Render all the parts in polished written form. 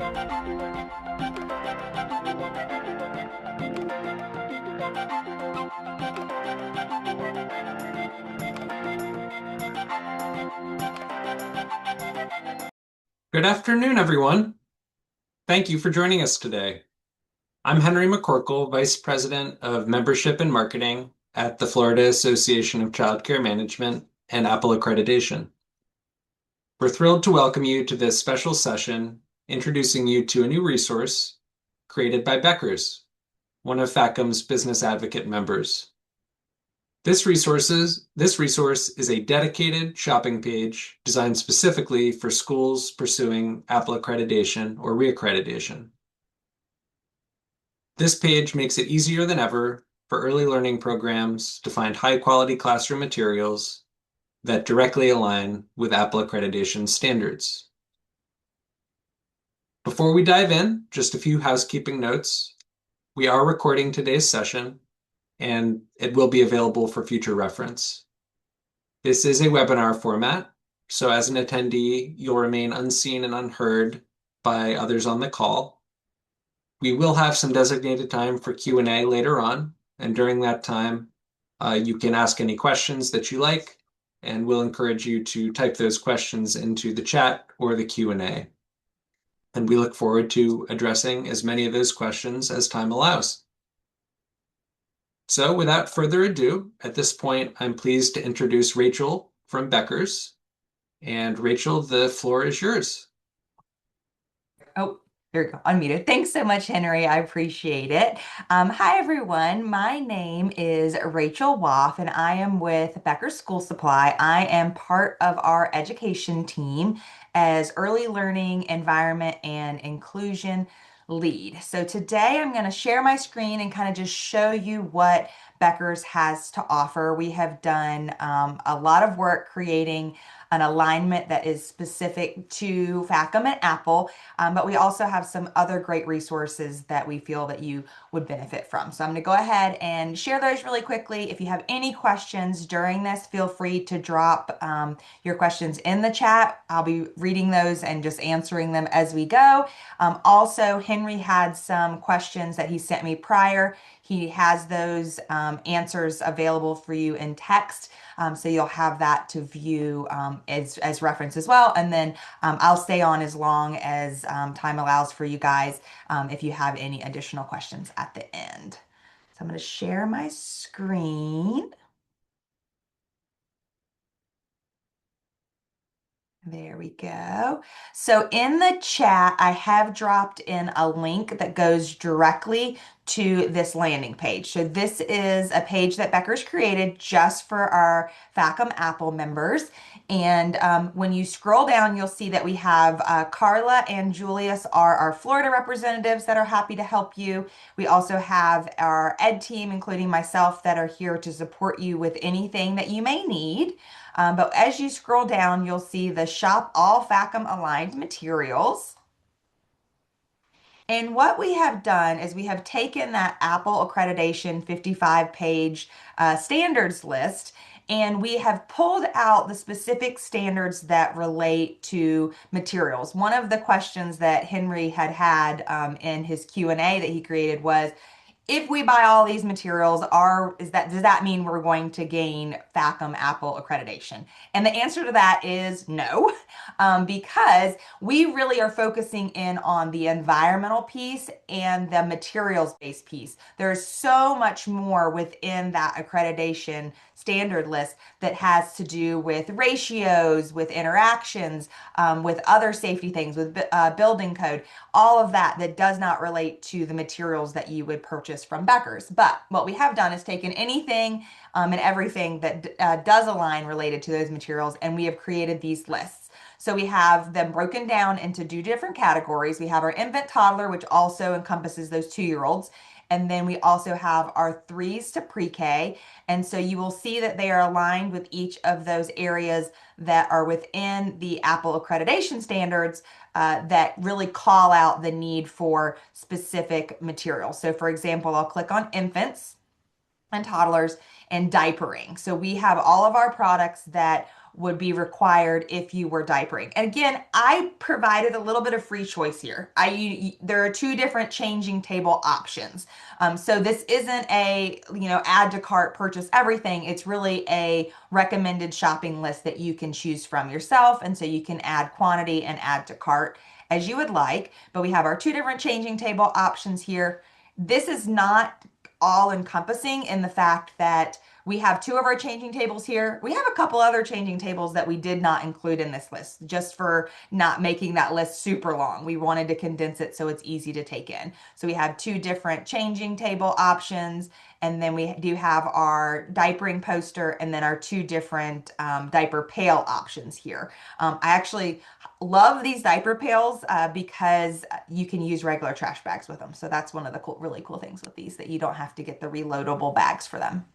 Good afternoon, everyone. Thank you for joining us today. I'm Henry McCorkle, Vice President of Membership and Marketing at the Florida Association of Childcare Management and APPLE Accreditation. We're thrilled to welcome you to this special session introducing you to a new resource created by Becker's, one of FACM's business advocate members. This resource is a dedicated shopping page designed specifically for schools pursuing APPLE accreditation or reaccreditation. This page makes it easier than ever for early learning programs to find high-quality classroom materials that directly align with APPLE accreditation standards. Before we dive in, just a few housekeeping notes. We are recording today's session, and it will be available for future reference. This is a webinar format, so as an attendee, you'll remain unseen and unheard by others on the call. We will have some designated time for Q&A later on, and during that time, you can ask any questions that you like, and we'll encourage you to type those questions into the chat or the Q&A. And we look forward to addressing as many of those questions as time allows. So without further ado, at this point, I'm pleased to introduce Rachel from Becker's. And Rachel, the floor is yours. Oh, there you go, unmuted. Thanks so much, Henry. I appreciate it. Hi, everyone. My name is Rachel Waff, and I am with Becker School Supply. I am part of our education team as early learning, environment, and inclusion lead. So today I'm going to share my screen and kind of just show you what Becker's has to offer. We have done a lot of work creating an alignment that is specific to FACM and APPLE, but we also have some other great resources that we feel that you would benefit from. So I'm going to go ahead and share those really quickly. If you have any questions during this, feel free to drop your questions in the chat. I'll be reading those and just answering them as we go. Also, Henry had some questions that he sent me prior. He has those answers available for you in text. So you'll have that to view as reference as well. And then I'll stay on as long as time allows for you guys if you have any additional questions at the end. So I'm going to share my screen. There we go. So in the chat, I have dropped in a link that goes directly to this landing page. So this is a page that Becker's created just for our FACM APPLE members. And when you scroll down, you'll see that we have Carla and Julius are our Florida representatives that are happy to help you. We also have our ed team, including myself, that are here to support you with anything that you may need. But as you scroll down, you'll see the Shop All FACM Aligned Materials. And what we have done is we have taken that APPLE Accreditation 55-page standards list, and we have pulled out the specific standards that relate to materials. One of the questions that Henry had in his Q&A that he created was, if we buy all these materials, does that mean we're going to gain FACM APPLE accreditation? And the answer to that is no, because we really are focusing in on the environmental piece and the materials-based piece. There's so much more within that accreditation standard list that has to do with ratios, with interactions, with other safety things, with building code, all of that does not relate to the materials that you would purchase from Becker's. But what we have done is taken anything and everything that does align related to those materials, and we have created these lists. So we have them broken down into two different categories. We have our infant toddler, which also encompasses those 2-year-olds. And then we also have our 3s to pre-K. And so you will see that they are aligned with each of those areas that are within the APPLE accreditation standards that really call out the need for specific materials. So for example, I'll click on infants and toddlers and diapering. So we have all of our products that would be required if you were diapering. And again, I provided a little bit of free choice here. There are two different changing table options. So this isn't a, add to cart, purchase everything. It's really a recommended shopping list that you can choose from yourself. And so you can add quantity and add to cart as you would like. But we have our two different changing table options here. This is not all encompassing in the fact that we have two of our changing tables here. We have a couple other changing tables that we did not include in this list just for not making that list super long. We wanted to condense it so it's easy to take in. So we have two different changing table options, and then we do have our diapering poster and then our two different diaper pail options here. I actually love these diaper pails because you can use regular trash bags with them. So that's one of the really cool things with these, that you don't have to get the reloadable bags for them.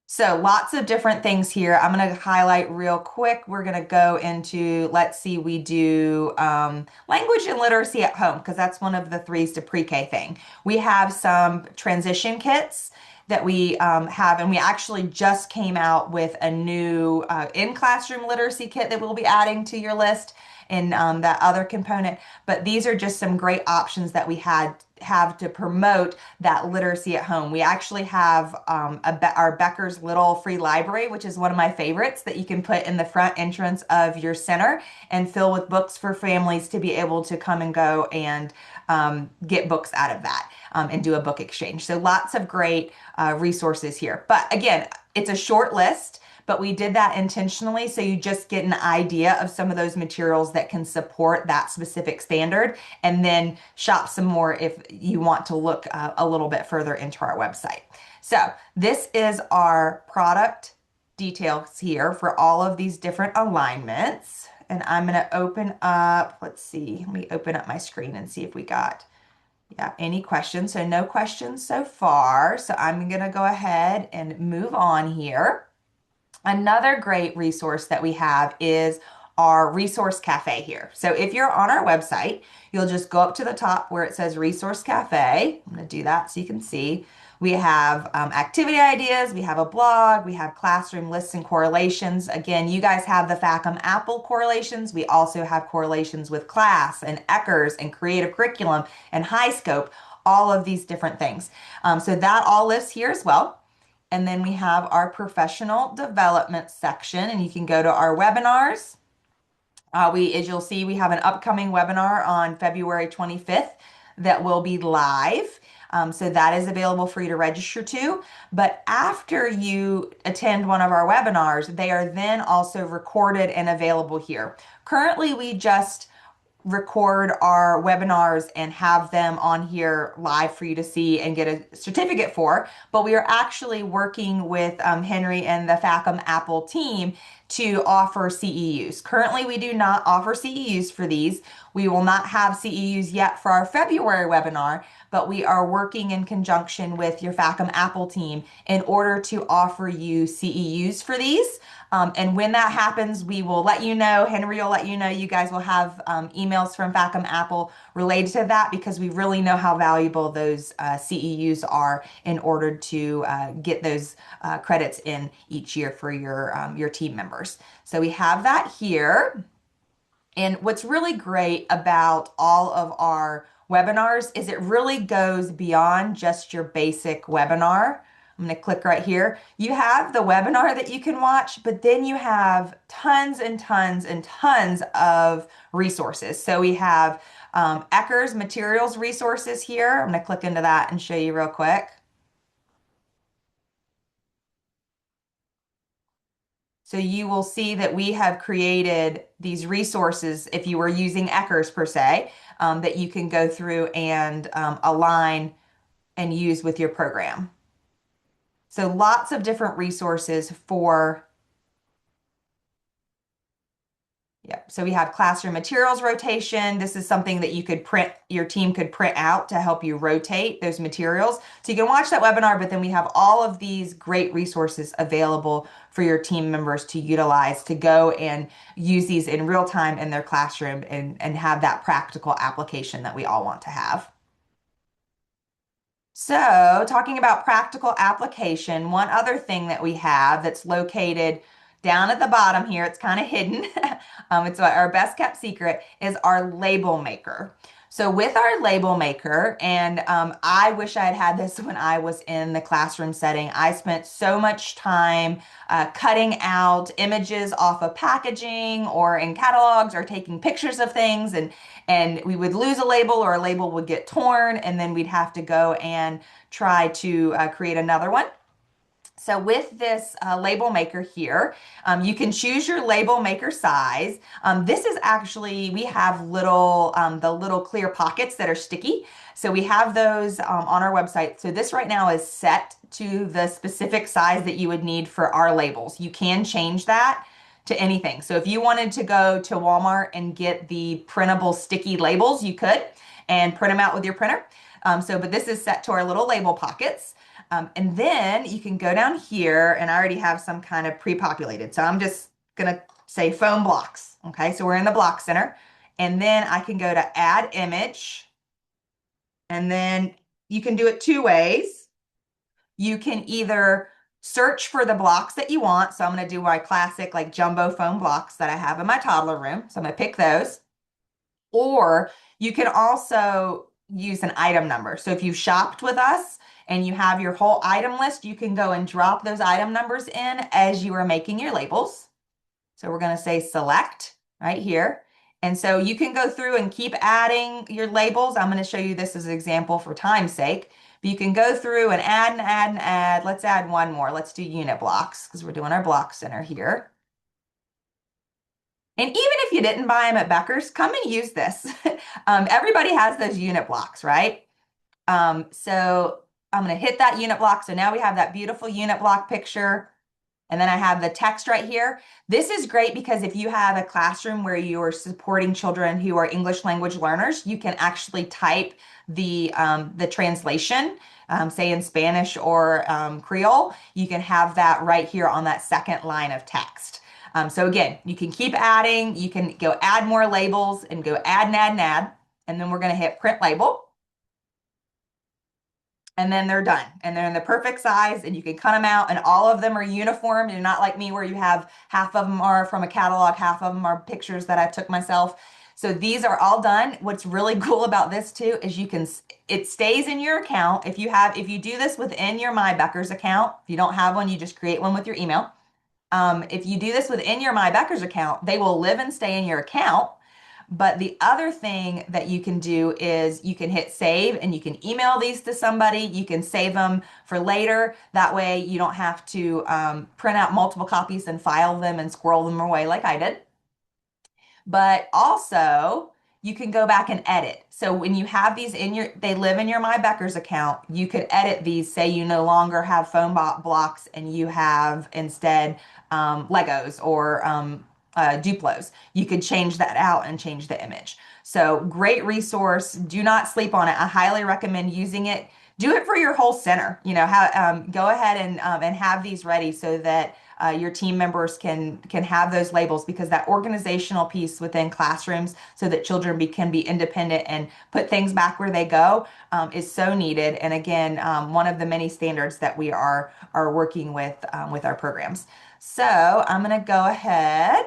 So lots of different things here. I'm going to highlight real quick. We're going to go into, let's see, we do language and literacy at home, because that's one of the threes to pre-K thing. We have some transition kits that we have, and we actually just came out with a new in-classroom literacy kit that we'll be adding to your list in that other component. But these are just some great options that we have to promote that literacy at home. We actually have our Becker's Little Free Library, which is one of my favorites, that you can put in the front entrance of your center and fill with books for families to be able to come and go and get books out of that and do a book exchange. So lots of great resources here. But again, it's a short list, but we did that intentionally so you just get an idea of some of those materials that can support that specific standard, and then shop some more if you want to look a little bit further into our website. So this is our product details here for all of these different alignments. And I'm going to open up, let's see, let me open up my screen and see if we got any questions. So no questions so far. So I'm going to go ahead and move on here. Another great resource that we have is our resource cafe here. So if you're on our website, you'll just go up to the top where it says resource cafe. I'm going to do that so you can see. We have activity ideas, we have a blog, we have classroom lists and correlations. Again, you guys have the APPLE correlations. We also have correlations with class and ECHRS and creative curriculum and high scope, all of these different things. So that all lives here as well. And then we have our professional development section, and you can go to our webinars. As you'll see, we have an upcoming webinar on February 25th that will be live. So that is available for you to register to. But after you attend one of our webinars, they are then also recorded and available here. Currently, we just record our webinars and have them on here live for you to see and get a certificate for, but we are actually working with Henry and the APPLE team to offer CEUs. Currently, we do not offer CEUs for these. We will not have CEUs yet for our February webinar, but we are working in conjunction with your APPLE team in order to offer you CEUs for these. And when that happens, we will let you know. Henry will let you know. You guys will have emails from APPLE related to that, because we really know how valuable those CEUs are in order to get those credits in each year for your team members. So we have that here. And what's really great about all of our webinars is it really goes beyond just your basic webinar. I'm going to click right here. You have the webinar that you can watch, but then you have tons and tons and tons of resources. So we have ECHRS materials resources here. I'm going to click into that and show you real quick. So you will see that we have created these resources, if you were using ECHRS per se, that you can go through and align and use with your program. So lots of different resources for, so we have classroom materials rotation. This is something that you could print, your team could print out to help you rotate those materials. So you can watch that webinar, but then we have all of these great resources available for your team members to utilize to go and use these in real time in their classroom and have that practical application that we all want to have. So talking about practical application, one other thing that we have that's located down at the bottom here, it's kind of hidden. It's our best kept secret is our label maker. So with our label maker, and I wish I had had this when I was in the classroom setting. I spent so much time cutting out images off of packaging or in catalogs or taking pictures of things, and we would lose a label or a label would get torn, and then we'd have to go and try to create another one. So with this label maker here, you can choose your label maker size. This is actually, we have the little clear pockets that are sticky. So we have those on our website. So this right now is set to the specific size that you would need for our labels. You can change that to anything. So if you wanted to go to Walmart and get the printable sticky labels, you could and print them out with your printer. But this is set to our little label pockets. And then you can go down here, and I already have some kind of pre-populated. So I'm just gonna say foam blocks. Okay, so we're in the block center. And then I can go to add image. And then you can do it two ways. You can either search for the blocks that you want. So I'm gonna do my classic like jumbo foam blocks that I have in my toddler room. So I'm gonna pick those. Or you can also use an item number. So if you shopped with us and you have your whole item list, you can go and drop those item numbers in as you are making your labels. So we're going to say select right here. And so you can go through and keep adding your labels. I'm going to show you this as an example for time's sake. But you can go through and add and add and add. Let's add one more. Let's do unit blocks because we're doing our block center here. And even if you didn't buy them at Becker's, come and use this. Everybody has those unit blocks, right? So I'm going to hit that unit block. So now we have that beautiful unit block picture. And then I have the text right here. This is great because if you have a classroom where you are supporting children who are English language learners, you can actually type the translation, say in Spanish or Creole. You can have that right here on that second line of text. So again, you can keep adding. You can go add more labels and go add and add and add. And then we're going to hit print label. And then they're done. And they're in the perfect size and you can cut them out and all of them are uniform. You're not like me where you have half of them are from a catalog, half of them are pictures that I took myself. So these are all done. What's really cool about this too is it stays in your account. If you do this within your My Becker's account, if you don't have one, you just create one with your email. If you do this within your My Becker's account, they will live and stay in your account. But the other thing that you can do is you can hit save and you can email these to somebody. You can save them for later. That way you don't have to print out multiple copies and file them and squirrel them away like I did. But also you can go back and edit. So when you have these they live in your My Becker's account, you could edit these, say you no longer have foam blocks and you have instead Legos or Duplos. You could change that out and change the image. So great resource. Do not sleep on it. I highly recommend using it. Do it for your whole center. Go ahead and have these ready so that your team members can have those labels because that organizational piece within classrooms so that children can be independent and put things back where they go is so needed. And again, one of the many standards that we are working with our programs. So I'm going to go ahead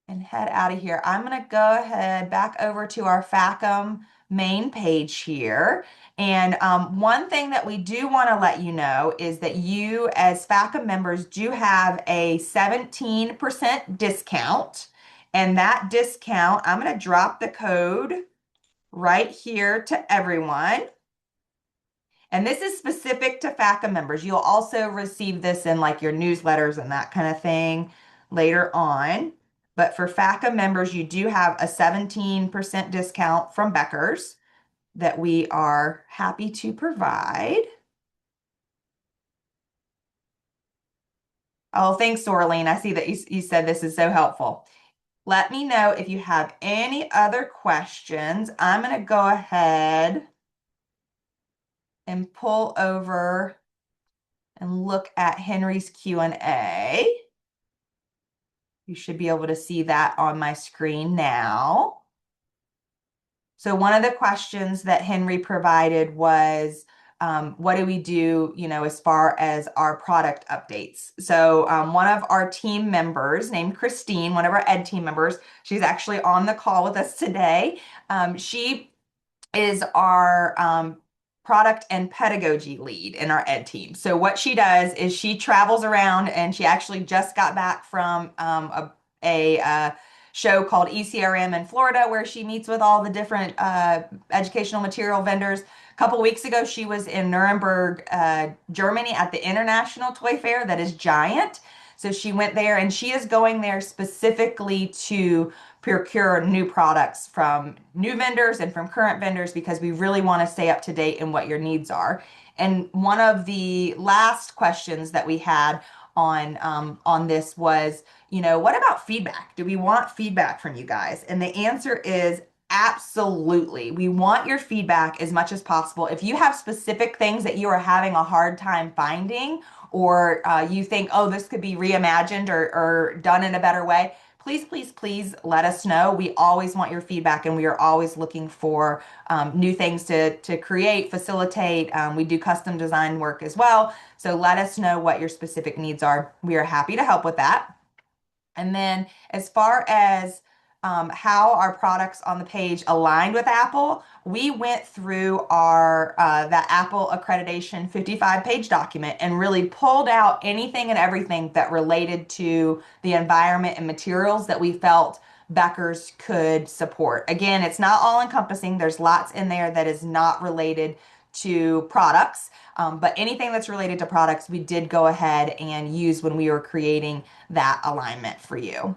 and head out of here. I'm going to go ahead back over to our FACM main page here. And one thing that we do want to let you know is that you as FACM members do have a 17% discount. And that discount, I'm going to drop the code right here to everyone. And this is specific to FACM members. You'll also receive this in like your newsletters and that kind of thing later on. But for FACM members, you do have a 17% discount from Becker's that we are happy to provide. Oh, thanks, Sorlene. I see that you said this is so helpful. Let me know if you have any other questions. I'm going to go ahead and pull over and look at Henry's Q&A. You should be able to see that on my screen now. So one of the questions that Henry provided was, what do we do, as far as our product updates. So one of our team members named Christine, one of our ed team members, she's actually on the call with us today. She is our product and pedagogy lead in our ed team. So what she does is she travels around, and she actually just got back from a show called ECRM in Florida, where she meets with all the different educational material vendors. A couple weeks ago, she was in Nuremberg, Germany at the International Toy Fair that is giant. So she went there, and she is going there specifically to procure new products from new vendors and from current vendors, because we really want to stay up to date in what your needs are. And one of the last questions that we had on this was, what about feedback? Do we want feedback from you guys? And the answer is absolutely. We want your feedback as much as possible. If you have specific things that you are having a hard time finding, or you think, oh, this could be reimagined or done in a better way, please, please, please let us know. We always want your feedback, and we are always looking for new things to create, facilitate. We do custom design work as well. So let us know what your specific needs are. We are happy to help with that. And then as far as how our products on the page aligned with Apple, we went through our that Apple Accreditation 55-page document and really pulled out anything and everything that related to the environment and materials that we felt Becker's could support. Again, it's not all encompassing. There's lots in there that is not related to products, but anything that's related to products, we did go ahead and use when we were creating that alignment for you.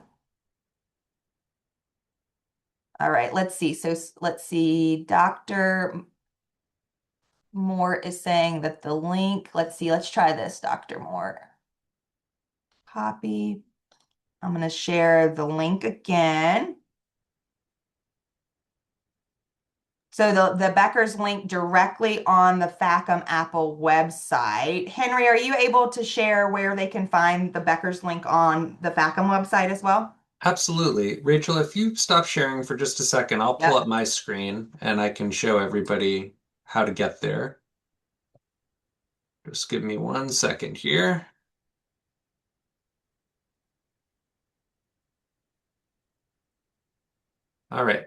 All right, let's see. So let's see. Dr. Moore is saying that the link, let's see, let's try this, Dr. Moore. Copy. I'm going to share the link again. So the Becker's link directly on the Facom Apple website. Henry, are you able to share where they can find the Becker's link on the Facom website as well? Absolutely. Rachel, if you stop sharing for just a second, I'll pull Yep. up my screen and I can show everybody how to get there. Just give me 1 second here. All right.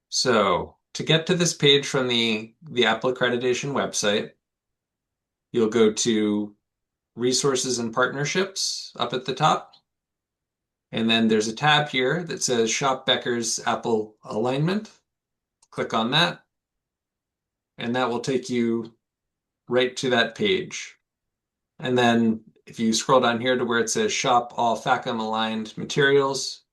So to get to this page from the Apple Accreditation website, you'll go to Resources and Partnerships up at the top. And then there's a tab here that says Shop Becker's Apple Alignment. Click on that, and that will take you right to that page. And then if you scroll down here to where it says Shop All Facom Aligned Materials,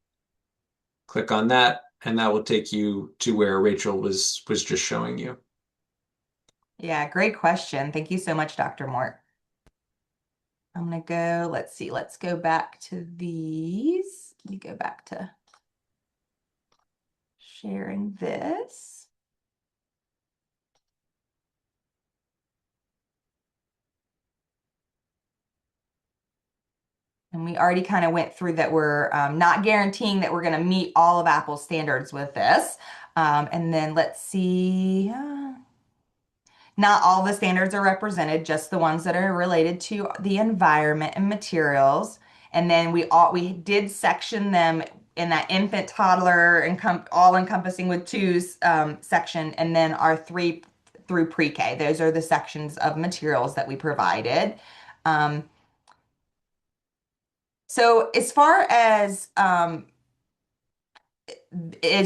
click on that, and that will take you to where Rachel was just showing you. Yeah, great question. Thank you so much, Dr. Moore. I'm gonna go, let's see, let's go back to these. Let me go back to sharing this. And we already kind of went through that we're not guaranteeing that we're going to meet all of Apple's standards with this. And then let's see. Not all the standards are represented, just the ones that are related to the environment and materials. And then we did section them in that infant, toddler, and all encompassing with twos section, and then our 3 through pre-K. Those are the sections of materials that we provided. So as far as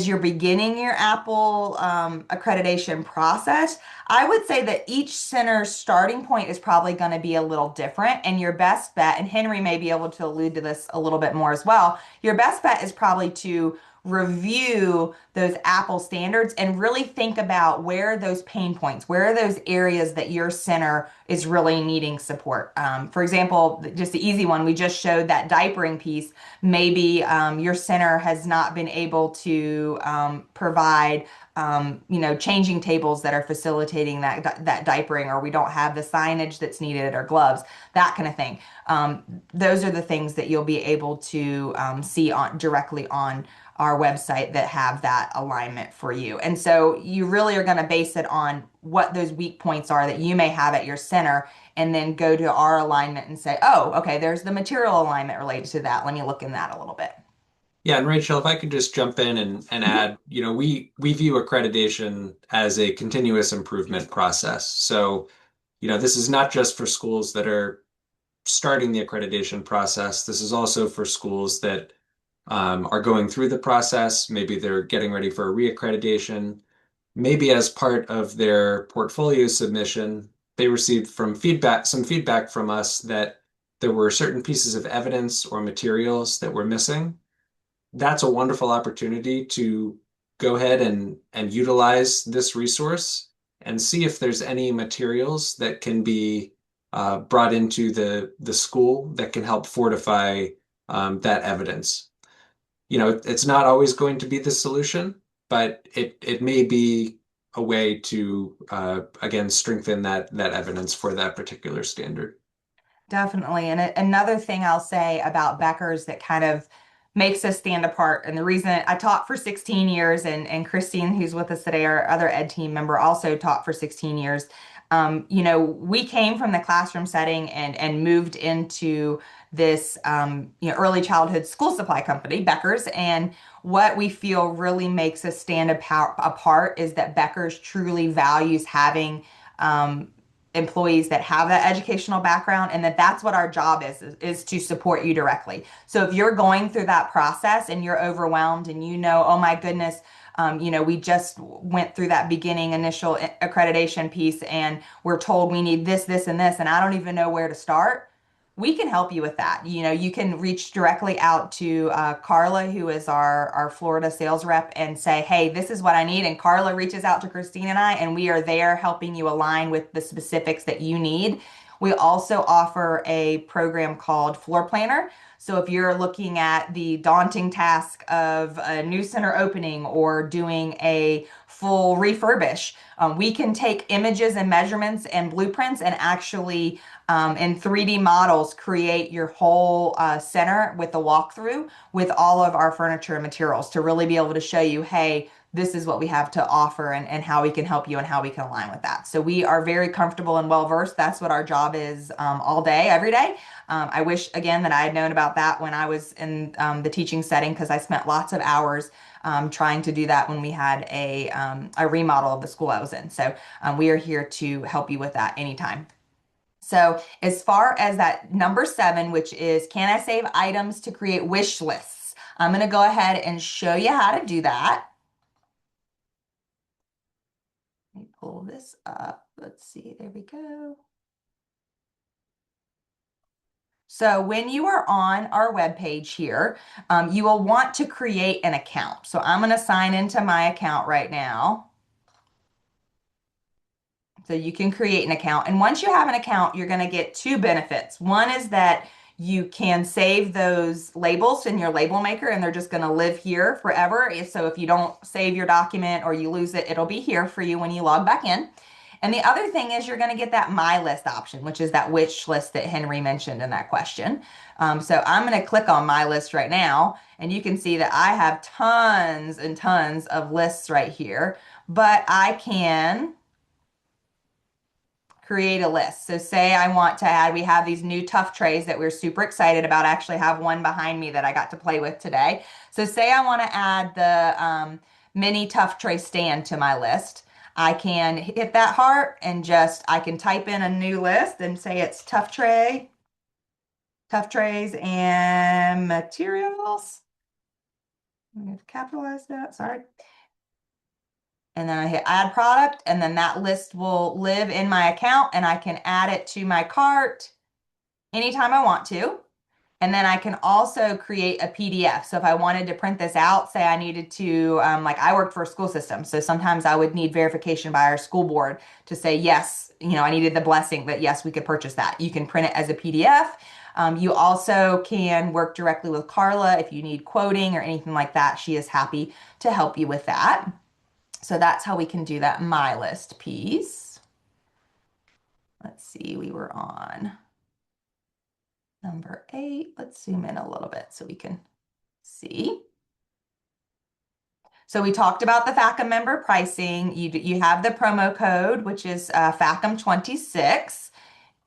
you're beginning your Apple accreditation process, I would say that each center's starting point is probably going to be a little different. And your best bet, and Henry may be able to allude to this a little bit more as well, your best bet is probably to review those Apple standards and really think about where are those pain points, where are those areas that your center is really needing support. For example, just the easy one, we just showed that diapering piece. Maybe your center has not been able to provide changing tables that are facilitating that diapering, or we don't have the signage that's needed, or gloves, that kind of thing. Those are the things that you'll be able to see directly on our website that have that alignment for you. And so you really are going to base it on what those weak points are that you may have at your center, and then go to our alignment and say, oh, okay, there's the material alignment related to that. Let me look in that a little bit. Yeah, and Rachel, if I could just jump in and Mhm. add, we view accreditation as a continuous improvement process. So, this is not just for schools that are starting the accreditation process. This is also for schools that are going through the process. Maybe they're getting ready for a reaccreditation. Maybe as part of their portfolio submission, they received some feedback from us that there were certain pieces of evidence or materials that were missing. That's a wonderful opportunity to go ahead and utilize this resource and see if there's any materials that can be brought into the school that can help fortify that evidence. It's not always going to be the solution, but it may be a way to again strengthen that evidence for that particular standard. Definitely. And another thing I'll say about Becker's that kind of makes us stand apart, and the reason I taught for 16 years, and Christine, who's with us today, our other ed team member, also taught for 16 years. We came from the classroom setting and moved into this, early childhood school supply company, Becker's. And what we feel really makes us stand apart is that Becker's truly values having employees that have that educational background, and that's what our job is to support you directly. So if you're going through that process and you're overwhelmed and oh my goodness, we just went through that beginning initial accreditation piece and we're told we need this, this, and this, and I don't even know where to start. We can help you with that. You can reach directly out to Carla, who is our Florida sales rep, and say, hey, this is what I need. And Carla reaches out to Christine and I, and we are there helping you align with the specifics that you need. We also offer a program called Floor Planner. So if you're looking at the daunting task of a new center opening or doing a full refurbish, we can take images and measurements and blueprints and actually in 3D models create your whole center with the walkthrough with all of our furniture and materials to really be able to show you, hey, this is what we have to offer, and how we can help you and how we can align with that. So we are very comfortable and well versed. That's what our job is all day, every day. I wish, again, that I had known about that when I was in the teaching setting, because I spent lots of hours trying to do that when we had a remodel of the school I was in. So we are here to help you with that anytime. So as far as that number 7, which is, can I save items to create wish lists? I'm going to go ahead and show you how to do that. Let me pull this up. Let's see. There we go. So when you are on our webpage here, you will want to create an account. So I'm going to sign into my account right now. So you can create an account. And once you have an account, you're going to get 2 benefits. One is that you can save those labels in your label maker and they're just going to live here forever. So if you don't save your document or you lose it, it'll be here for you when you log back in. And the other thing is you're going to get that My List option, which is that wish list that Henry mentioned in that question. So I'm going to click on My List right now, and you can see that I have tons and tons of lists right here, but I can create a list. So say I want to add, we have these new tough trays that we're super excited about. I actually have one behind me that I got to play with today. So say I want to add the mini tough tray stand to my list. I can hit that heart and I can type in a new list and say it's tough trays and materials. I'm going to capitalize that, sorry. And then I hit add product, and then that list will live in my account and I can add it to my cart anytime I want to. And then I can also create a PDF. So if I wanted to print this out, say I needed to, like I worked for a school system. So sometimes I would need verification by our school board to say, yes, I needed the blessing that yes, we could purchase that. You can print it as a PDF. You also can work directly with Carla if you need quoting or anything like that. She is happy to help you with that. So that's how we can do that My List piece. Let's see, we were on number 8. Let's zoom in a little bit so we can see. So we talked about the FACM member pricing. You have the promo code, which is FACM 26.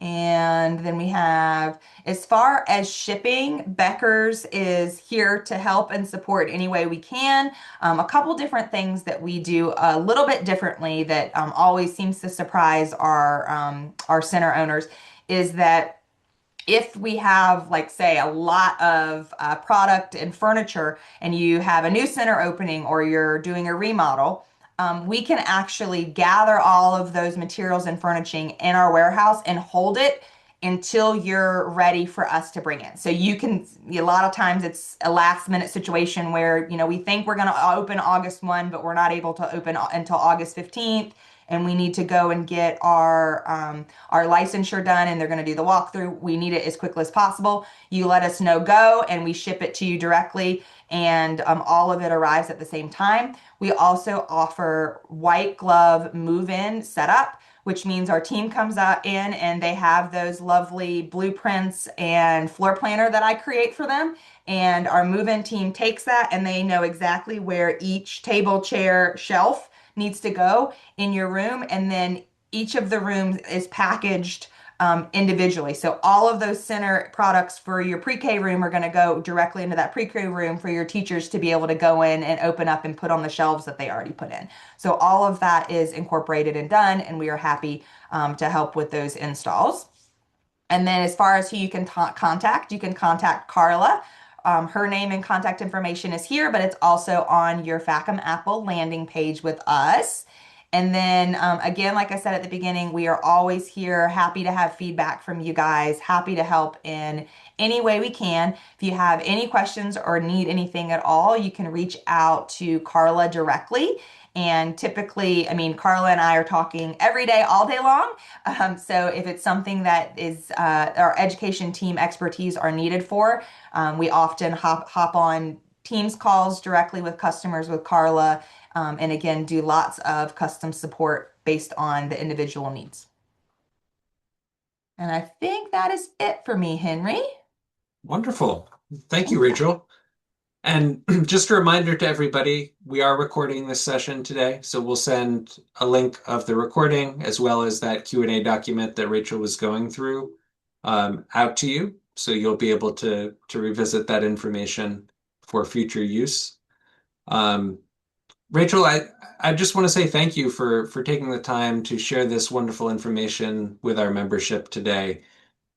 And then we have, as far as shipping, Becker's is here to help and support any way we can. A couple different things that we do a little bit differently that always seems to surprise our center owners is that if we have, like, say, a lot of product and furniture, and you have a new center opening or you're doing a remodel, we can actually gather all of those materials and furnishing in our warehouse and hold it until you're ready for us to bring it. So you can, a lot of times it's a last minute situation where, we think we're going to open August 1, but we're not able to open until August 15th. And we need to go and get our licensure done, and they're going to do the walkthrough. We need it as quickly as possible. You let us know go, and we ship it to you directly, and all of it arrives at the same time. We also offer white glove move-in setup, which means our team comes out in and they have those lovely blueprints and floor planner that I create for them. And our move-in team takes that and they know exactly where each table, chair, shelf needs to go in your room. And then each of the rooms is packaged individually. So all of those center products for your pre-K room are going to go directly into that pre-K room for your teachers to be able to go in and open up and put on the shelves that they already put in. So all of that is incorporated and done, and we are happy to help with those installs. And then as far as who you can contact Carla. Her name and contact information is here, but it's also on your FACM Apple landing page with us. And then again, like I said at the beginning, we are always here, happy to have feedback from you guys, happy to help in any way we can. If you have any questions or need anything at all, you can reach out to Carla directly. And typically, I mean, Carla and I are talking every day, all day long. So if it's something that is our education team expertise are needed for, we often hop on Teams calls directly with customers with Carla, and again, do lots of custom support based on the individual needs. And I think that is it for me, Henry. Wonderful. Thank you, Okay. Rachel. And just a reminder to everybody, we are recording this session today, so we'll send a link of the recording as well as that Q&A document that Rachel was going through out to you, so you'll be able to revisit that information for future use. Um, Rachel, I just want to say thank you for taking the time to share this wonderful information with our membership today.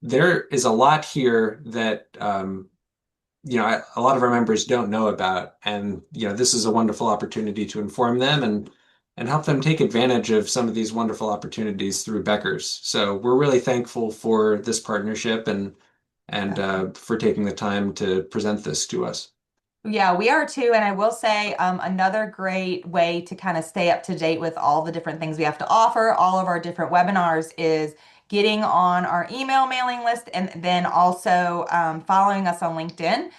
There is a lot here that a lot of our members don't know about, and this is a wonderful opportunity to inform them and help them take advantage of some of these wonderful opportunities through Becker's. So we're really thankful for this partnership and for taking the time to present this to us. Yeah, we are too. And I will say another great way to kind of stay up to date with all the different things we have to offer, all of our different webinars, is getting on our email mailing list and then also following us on LinkedIn.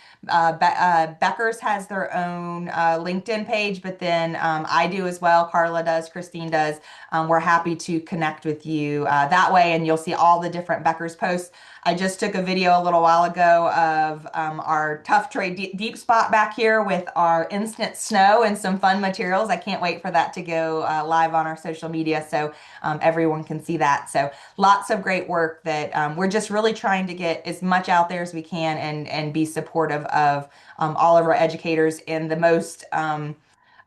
Becker's has their own LinkedIn page, but then I do as well. Carla does, Christine does. We're happy to connect with you that way, and you'll see all the different Becker's posts. I just took a video a little while ago of our Tough Trade deep spot back here with our instant snow and some fun materials. I can't wait for that to go live on our social media so everyone can see that. So lots of great work that we're just really trying to get as much out there as we can and be supportive of all of our educators in the most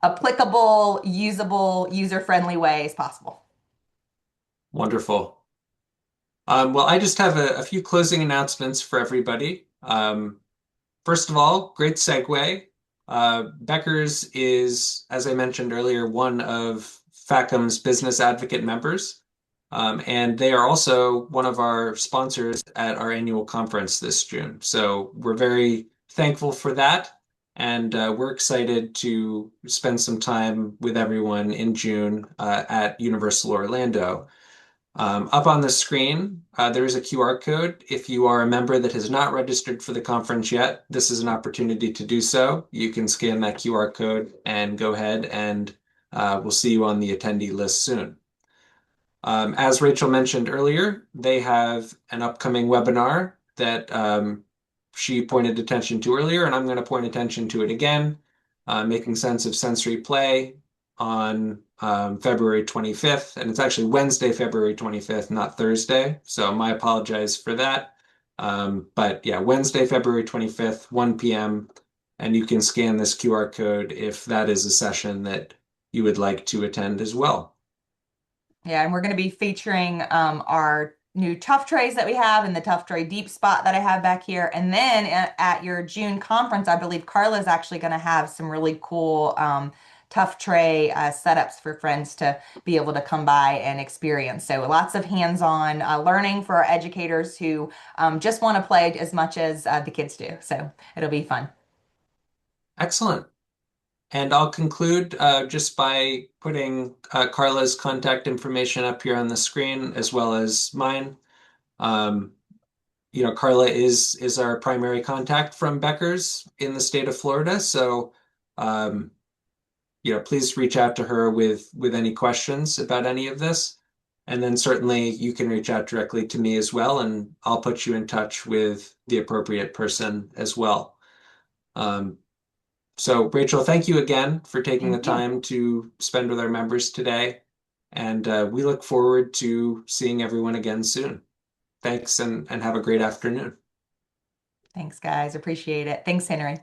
applicable, usable, user-friendly way as possible. Wonderful. Well, I just have a few closing announcements for everybody. First of all, great segue. Becker's is, as I mentioned earlier, one of FACM's business advocate members. And they are also one of our sponsors at our annual conference this June. So we're very thankful for that. And we're excited to spend some time with everyone in June at Universal Orlando. Up on the screen, there is a QR code. If you are a member that has not registered for the conference yet, this is an opportunity to do so. You can scan that QR code and go ahead, and we'll see you on the attendee list soon. As Rachel mentioned earlier, they have an upcoming webinar that she pointed attention to earlier, and I'm going to point attention to it again. Making Sense of Sensory Play on February 25th. And it's actually Wednesday, February 25th, not Thursday. So my apologize for that. But yeah, Wednesday, February 25th, 1 p.m. And you can scan this QR code if that is a session that you would like to attend as well. Yeah, and we're going to be featuring our new tough trays that we have and the tough tray deep spot that I have back here. And then at your June conference, I believe Carla is actually going to have some really cool tough tray setups for friends to be able to come by and experience. So lots of hands-on learning for our educators who just want to play as much as the kids do. So it'll be fun. Excellent. And I'll conclude just by putting Carla's contact information up here on the screen as well as mine. Um, Carla is our primary contact from Becker's in the state of Florida. So, um, please reach out to her with any questions about any of this. And then certainly you can reach out directly to me as well, and I'll put you in touch with the appropriate person as well. Um, so, Rachel, thank you again for taking the Thank you. time to spend with our members today. And we look forward to seeing everyone again soon. Thanks and have a great afternoon. Thanks, guys. Appreciate it. Thanks, Henry.